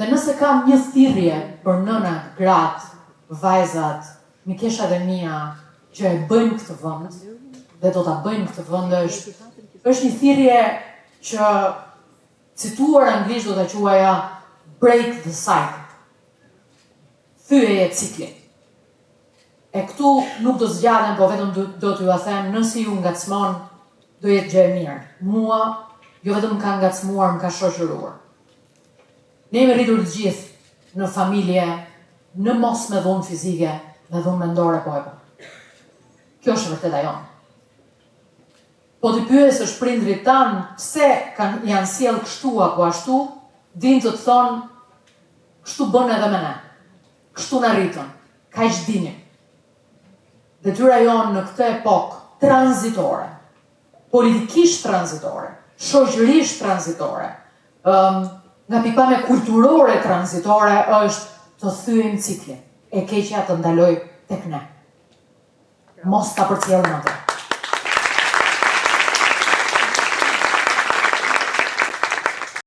Dhe nëse kam një thirrje për nënat, gratë, vajzat, mikesha dhe mia që e bëjnë këtë vend dhe do ta bëjnë këtë vend është një thirrje që cituar anglisht do ta quaja break the cycle. Thyeje ciklin. E këtu nuk do zgjatem, po vetëm do t'ju them, nëse ju ngacmon, do jetë gjë e mirë. Mua, jo vetëm ka ngacmuar, më ka shoqëruar. Ne jemi rritur të gjithë në familje, në mos me dhunë fizike, me dhunë mendore, po e po. Kjo është vërteta jonë. Po t'i pyesësh prindrit tanë, pse janë sjellë kështu apo ashtu, din të të thonë, kështu bën edhe me ne. Kështu në rritën, ka që dini. Detyra jonë në këtë epokë tranzitore, politikisht tranzitore, shoqërisht tranzitore, nga pikpamja kulturore tranzitore është të thyejmë ciklin. E keqja të ndaloj tek ne. Mos ta përcjellim atë.